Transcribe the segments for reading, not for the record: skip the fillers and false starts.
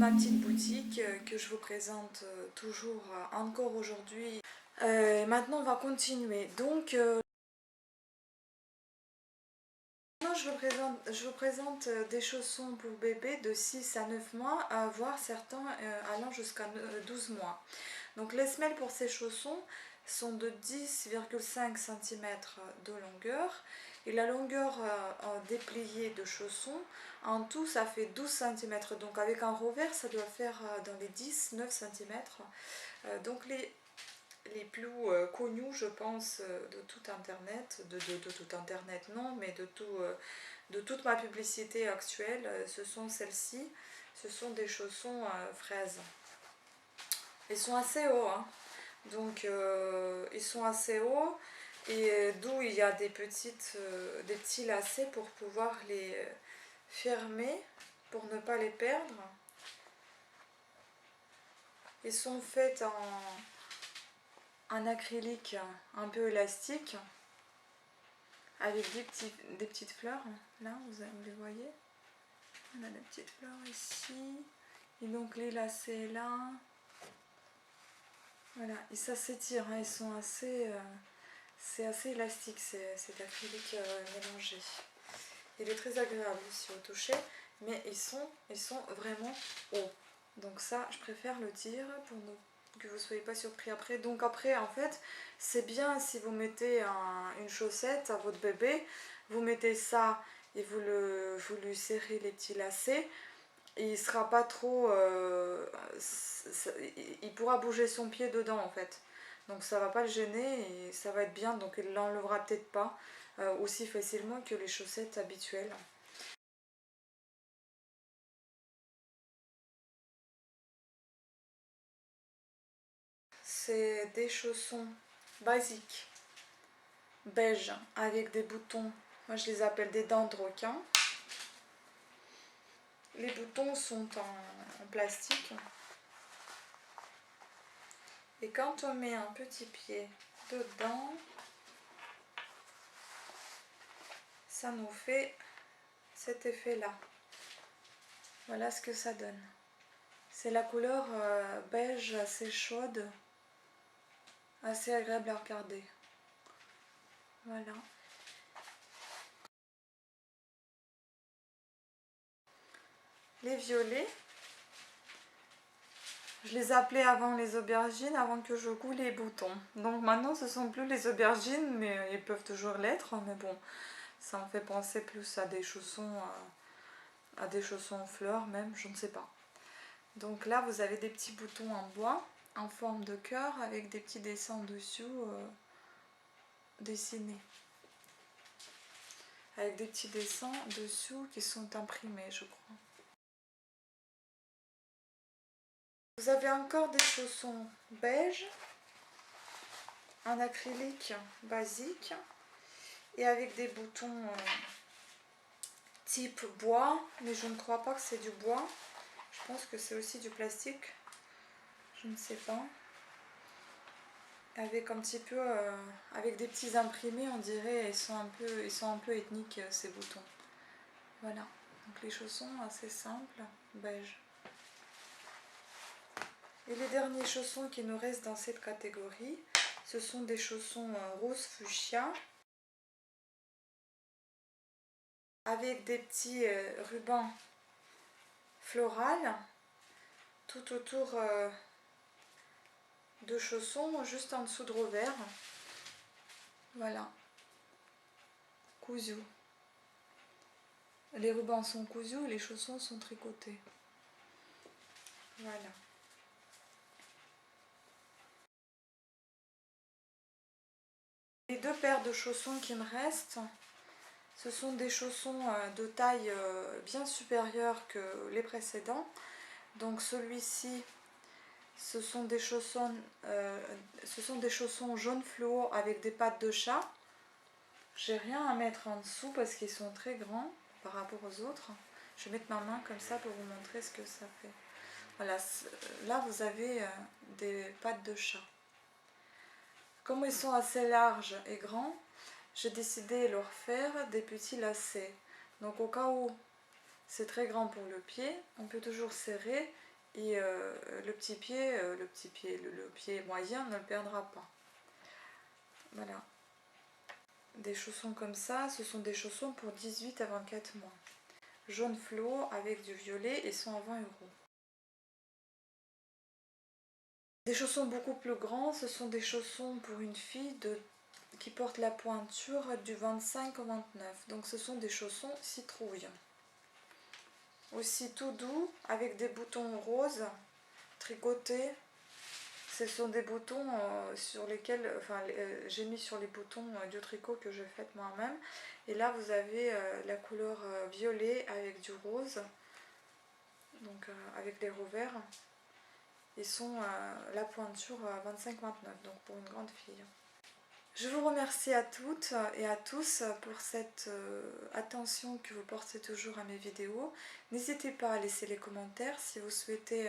ma petite boutique que je vous présente toujours encore aujourd'hui. Maintenant on va continuer. Donc maintenant je vous présente des chaussons pour bébé de 6 à 9 mois, voire certains allant jusqu'à 12 mois. Donc les semelles pour ces chaussons sont de 10,5 cm de longueur et la longueur dépliée de chaussons en tout ça fait 12 cm, donc avec un revers ça doit faire dans les 10-9 cm. Donc les plus connus je pense de tout internet, de tout internet non, mais de toute ma publicité actuelle, ce sont celles-ci. Ce sont des chaussons fraises. Ils sont assez hauts, hein. Donc ils sont assez hauts et d'où il y a des petits lacets pour pouvoir les fermer, pour ne pas les perdre. Ils sont faits en acrylique un peu élastique avec des petites fleurs. Là, vous les voyez. On a des petites fleurs ici. Et donc les lacets là. Voilà, et ça s'étire, hein. Ils sont assez... c'est assez élastique, cet acrylique mélangé. Il est très agréable aussi au toucher, mais ils sont vraiment hauts. Donc ça, je préfère le dire pour que vous ne soyez pas surpris après. Donc après, en fait, c'est bien si vous mettez une chaussette à votre bébé, vous mettez ça et vous lui serrez les petits lacets. Et il sera pas trop... il pourra bouger son pied dedans en fait. Donc ça va pas le gêner et ça va être bien. Donc il l'enlèvera peut-être pas aussi facilement que les chaussettes habituelles. C'est des chaussons basiques, beige, avec des boutons. Moi je les appelle des dents de requin. Les boutons sont en plastique. Et quand on met un petit pied dedans, ça nous fait cet effet là. Voilà ce que ça donne. C'est la couleur beige assez chaude, assez agréable à regarder. Voilà. Les violets, je les appelais avant les aubergines, avant que je coule les boutons. Donc maintenant ce sont plus les aubergines, mais ils peuvent toujours l'être. Mais bon, ça me fait penser plus à des chaussons fleurs même, je ne sais pas. Donc là vous avez des petits boutons en bois, en forme de cœur, avec des petits dessins dessous dessinés. Avec des petits dessins dessous qui sont imprimés, je crois. Vous avez encore des chaussons beige, en acrylique basique, et avec des boutons type bois, mais je ne crois pas que c'est du bois. Je pense que c'est aussi du plastique, je ne sais pas. Avec un petit peu, avec des petits imprimés, on dirait, ils sont un peu ethniques ces boutons. Voilà, donc les chaussons assez simples, beige. Et les derniers chaussons qui nous restent dans cette catégorie, ce sont des chaussons rose fuchsia avec des petits rubans floraux tout autour de chaussons, juste en dessous de revers. Voilà, cousu. Les rubans sont cousus et les chaussons sont tricotés. Voilà. Les deux paires de chaussons qui me restent, ce sont des chaussons de taille bien supérieure que les précédents. Donc celui-ci, ce sont des chaussons jaune fluo avec des pattes de chat. J'ai rien à mettre en dessous parce qu'ils sont très grands par rapport aux autres. Je vais mettre ma main comme ça pour vous montrer ce que ça fait. Voilà, là vous avez des pattes de chat. Comme ils sont assez larges et grands, j'ai décidé de leur faire des petits lacets. Donc au cas où c'est très grand pour le pied, on peut toujours serrer Et le pied moyen ne le perdra pas. Voilà. Des chaussons comme ça, ce sont des chaussons pour 18 à 24 mois. Jaune fluo avec du violet et 120 €. Des chaussons beaucoup plus grands, ce sont des chaussons pour une fille qui porte la pointure du 25 au 29. Donc ce sont des chaussons citrouille. Aussi tout doux avec des boutons roses tricotés. Ce sont des boutons sur lesquels, j'ai mis sur les boutons du tricot que je fais moi-même. Et là vous avez la couleur violet avec du rose, donc avec les revers. Ils sont la pointure 25-29, donc pour une grande fille. Je vous remercie à toutes et à tous pour cette attention que vous portez toujours à mes vidéos. N'hésitez pas à laisser les commentaires si vous souhaitez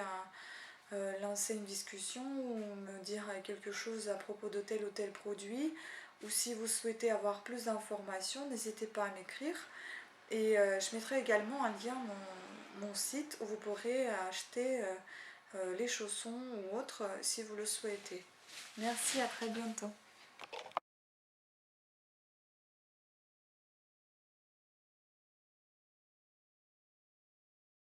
lancer une discussion ou me dire quelque chose à propos de tel ou tel produit, ou si vous souhaitez avoir plus d'informations, n'hésitez pas à m'écrire. Et je mettrai également un lien mon site où vous pourrez acheter les chaussons ou autres si vous le souhaitez. Merci, à très bientôt.